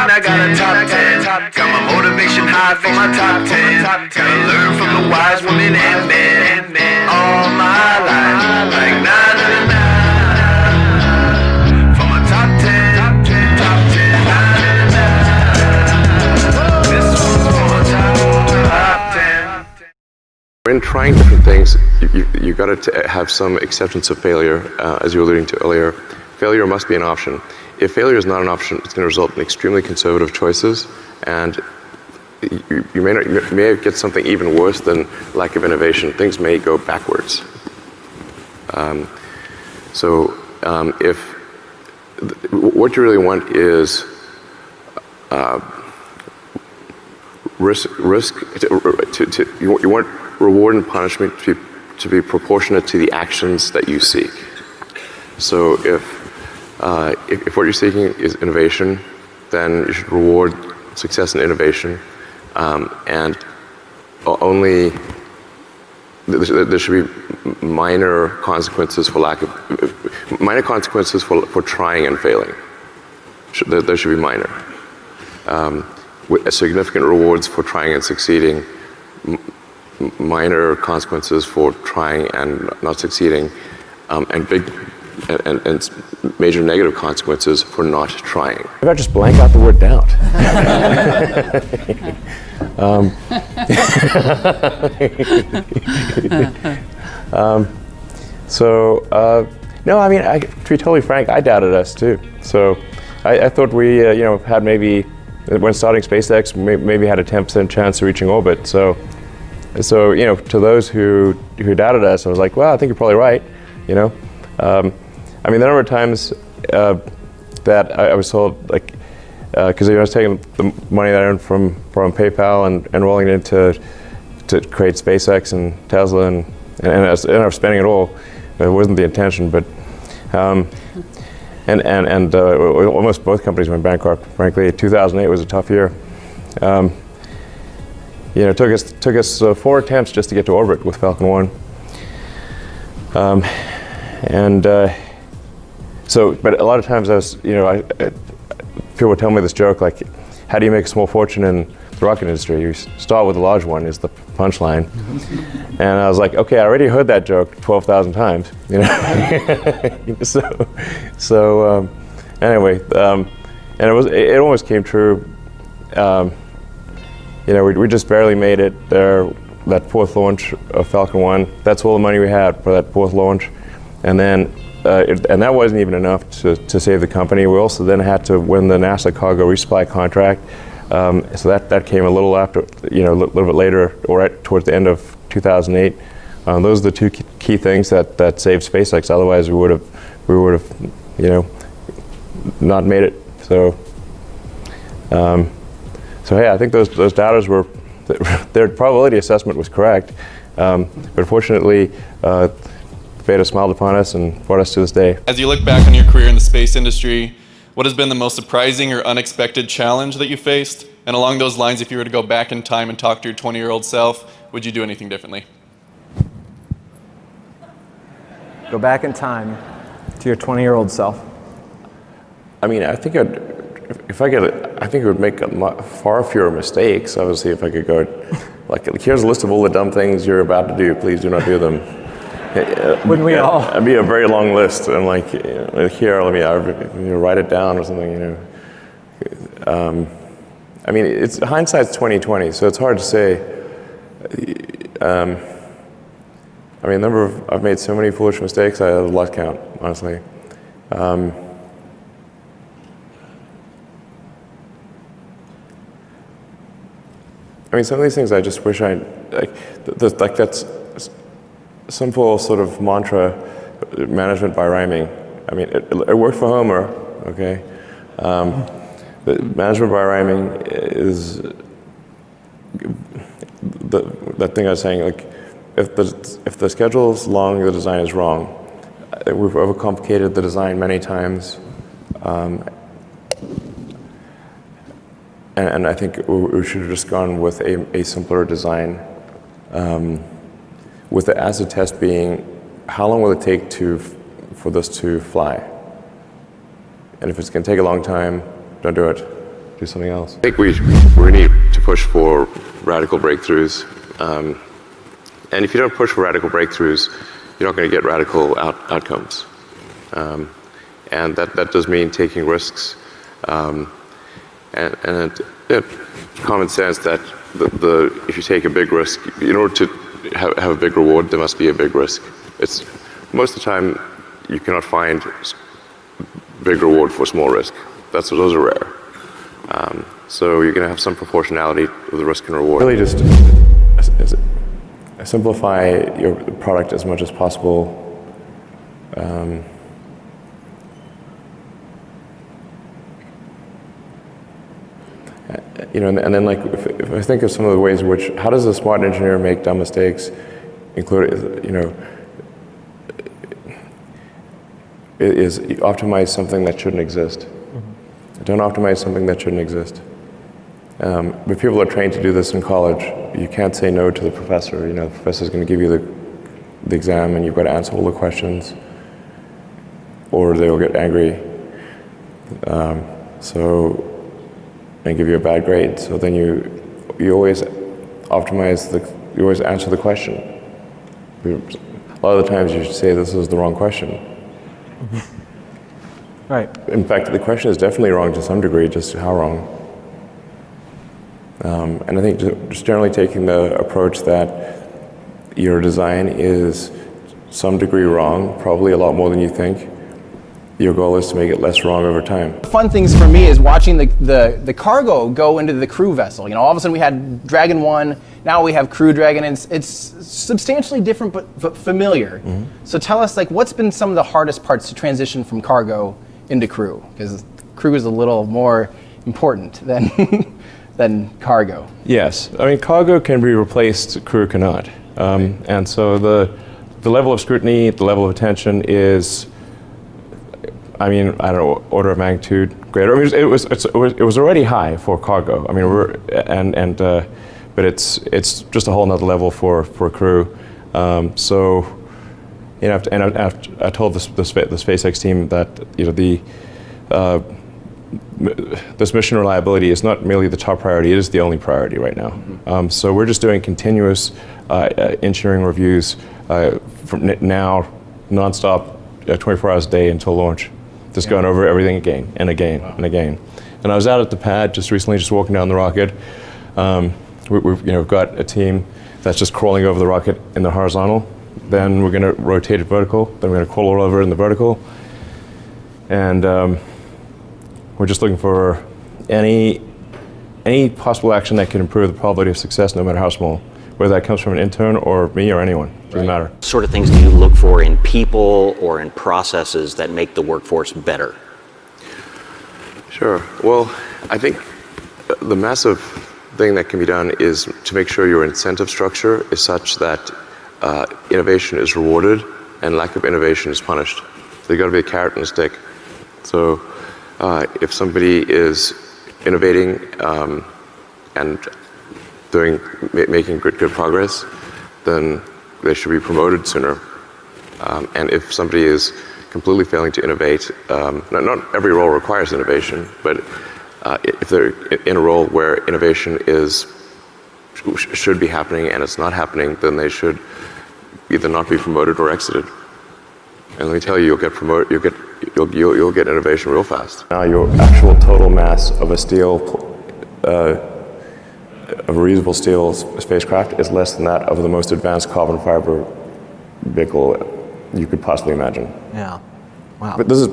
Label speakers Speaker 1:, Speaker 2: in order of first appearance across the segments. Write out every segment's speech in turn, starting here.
Speaker 1: I got a top 10. Got my motivation high for my top 10. Gotta learn from the wise women and men. All my life, like nah, nah, nah, nah. For my top 10, top 10, nah, nah, nah. This one's for my top 10.
Speaker 2: When trying different things, you got to have some acceptance of failure, as you were alluding to earlier. Failure must be an option. If failure is not an option, it's going to result in extremely conservative choices, and you may get something even worse than lack of innovation. Things may go backwards. If what you really want is you want reward and punishment to be proportionate to the actions that you seek. So if what you're seeking is innovation, then you should reward success in innovation, and only there should be minor consequences for trying and failing. There should be minor. With significant rewards for trying and succeeding, minor consequences for trying and not succeeding, and major negative consequences for not trying.
Speaker 3: Maybe I just blank out the word doubt. No, I mean, to be totally frank, I doubted us too. So I thought we, had maybe, when starting SpaceX, maybe had a 10% chance of reaching orbit. So to those who doubted us, I was like, well, I think you're probably right, I mean, the number of times that I was told, like, because I was taking the money that I earned from PayPal and rolling it into to create SpaceX and Tesla, and I ended up spending it all. It wasn't the intention, but almost both companies went bankrupt. Frankly, 2008 was a tough year. It took us 4 attempts just to get to orbit with Falcon 1. But a lot of times people would tell me this joke, like, how do you make a small fortune in the rocket industry? You start with a large one, is the punchline. And I was like, okay, I already heard that joke 12,000 times, Anyway, and it almost came true. We just barely made it there, that 4th launch of Falcon 1. That's all the money we had for that 4th launch. And then, and that wasn't even enough to save the company. We also then had to win the NASA cargo resupply contract. So that came a little after, a little bit later, or right towards the end of 2008. Those are the 2 key things that saved SpaceX. Otherwise, we would have, not made it. So yeah, I think those doubters their probability assessment was correct. But fortunately, fate has smiled upon us and brought us to this day.
Speaker 4: As you look back on your career in the space industry, what has been the most surprising or unexpected challenge that you faced? And along those lines, if you were to go back in time and talk to your 20-year-old self, would you do anything differently?
Speaker 5: Go back in time to your 20-year-old self.
Speaker 2: I mean, I think it would make far fewer mistakes. Obviously, if I could go, like, here's a list of all the dumb things you're about to do. Please do not do them.
Speaker 5: Wouldn't we all?
Speaker 2: It'd be a very long list. And like, here, let me write it down or something. I mean, hindsight's 20/20, so it's hard to say. I mean, I've made so many foolish mistakes. I have lost count, honestly. I mean, some of these things I just wish like that's simple sort of mantra, management by rhyming. I mean, it worked for Homer, okay? But management by rhyming is that thing I was saying, like, if the schedule is long, the design is wrong. We've overcomplicated the design many times. And I think we should have just gone with a simpler design, with the acid test being, how long will it take for this to fly? And if it's going to take a long time, don't do it.
Speaker 3: do something else.
Speaker 2: I think we need to push for radical breakthroughs. And if you don't push for radical breakthroughs, you're not going to get radical outcomes. And that does mean taking risks. And common sense that if you take a big risk, in order to have a big reward, there must be a big risk. Most of the time, you cannot find big reward for small risk. Those are rare. So you're going to have some proportionality with the risk and reward.
Speaker 3: Really just simplify your product as much as possible. And then like if I think of some of the ways in which, how does a smart engineer make dumb mistakes, is optimize something that shouldn't exist. Don't optimize something that shouldn't exist. But people are trained to do this in college. You can't say no to the professor. The professor's going to give you the exam, and you've got to answer all the questions, or they will get angry. And give you a bad grade. So then you always optimize you always answer the question. A lot of the times you should say this is the wrong question.
Speaker 5: Right.
Speaker 3: In fact, the question is definitely wrong to some degree, just how wrong. And I think just generally taking the approach that your design is some degree wrong, probably a lot more than you think. Your goal is to make it less wrong over time.
Speaker 6: Fun things for me is watching the cargo go into the crew vessel. All of a sudden we had Dragon 1, now we have Crew Dragon, and it's substantially different but familiar. Mm-hmm. So tell us, what's been some of the hardest parts to transition from cargo into crew? Because crew is a little more important than cargo.
Speaker 3: Yes, I mean cargo can be replaced, crew cannot. And so the level of scrutiny, the level of attention is, I don't know, order of magnitude greater. I mean, it was already high for cargo. I mean, but it's just a whole nother level for crew. I told the SpaceX team that this mission reliability is not merely the top priority; it is the only priority right now. Mm-hmm. So we're just doing continuous engineering reviews from now, nonstop, 24 hours a day until launch. Just going over everything again and again and again. And I was out at the pad just recently, just walking down the rocket. We've got a team that's just crawling over the rocket in the horizontal. Then we're going to rotate it vertical. Then we're going to crawl all over in the vertical. And we're just looking for any possible action that can improve the probability of success, no matter how small. Whether that comes from an intern or me or anyone, doesn't matter.
Speaker 7: What sort of things do you look for in people or in processes that make the workforce better?
Speaker 2: Sure. Well, I think the massive thing that can be done is to make sure your incentive structure is such that innovation is rewarded and lack of innovation is punished. There's got to be a carrot and a stick. So if somebody is innovating and making good progress, then they should be promoted sooner. And if somebody is completely failing to innovate, not every role requires innovation, but if they're in a role where innovation should be happening and it's not happening, then they should either not be promoted or exited. And let me tell you, you'll get promoted, you'll get innovation real fast.
Speaker 3: Now your actual total mass of a reusable steel spacecraft is less than that of the most advanced carbon fiber vehicle you could possibly imagine.
Speaker 5: Yeah. Wow.
Speaker 3: But this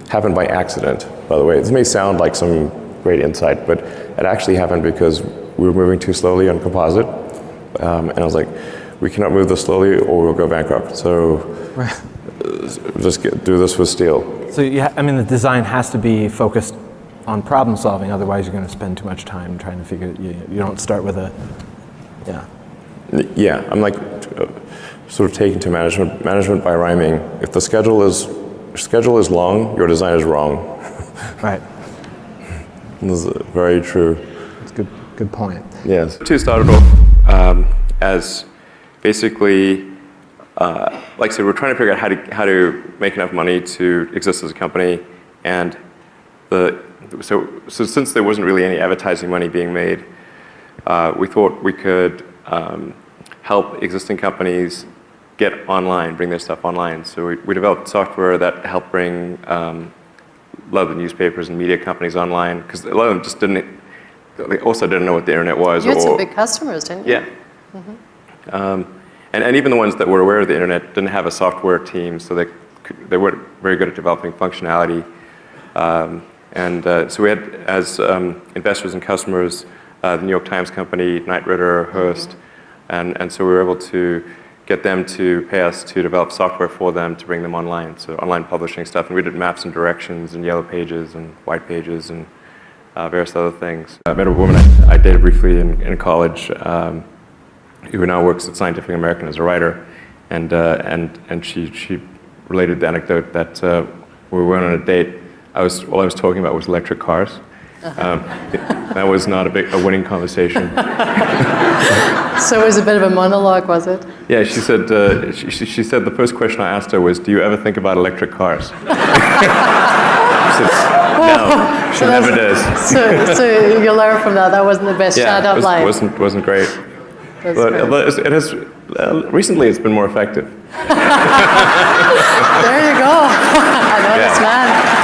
Speaker 3: happened by accident, by the way. This may sound like some great insight, but it actually happened because we were moving too slowly on composite. And I was like, we cannot move this slowly or we'll go bankrupt. So just do this with steel.
Speaker 5: So the design has to be focused on problem solving, otherwise you're going to spend too much time trying to figure it. You don't start with
Speaker 3: Yeah, I'm sort of taken to management by rhyming. If the schedule is long, your design is wrong.
Speaker 5: Right.
Speaker 3: This is very true.
Speaker 5: That's a good point.
Speaker 3: Yes.
Speaker 8: Two started off as basically, like I said, we're trying to figure out how to make enough money to exist as a company, and so since there wasn't really any advertising money being made, we thought we could help existing companies get online, bring their stuff online. So we developed software that helped bring a lot of the newspapers and media companies online, because a lot of them just they also didn't know what the internet was.
Speaker 9: You had some big customers, didn't you?
Speaker 8: Yeah. Mm-hmm. And even the ones that were aware of the internet didn't have a software team, so they weren't very good at developing functionality. So we had, as investors and customers, the New York Times Company, Knight Ridder, Hearst, and so we were able to get them to pay us to develop software for them to bring them online, so online publishing stuff. And we did maps and directions and yellow pages and white pages and various other things. I met a woman I dated briefly in college who now works at Scientific American as a writer, and she related the anecdote that we went on a date. All I was talking about was electric cars. That was not a winning conversation.
Speaker 9: So it was a bit of a monologue, was it?
Speaker 8: Yeah, she said she said the first question I asked her was, "Do you ever think about electric cars?" She said, "No, she never does."
Speaker 9: So you learn from that. That wasn't the best shout-out line.
Speaker 8: Wasn't great. But it has recently it's been more effective.
Speaker 9: There you go. I know this man.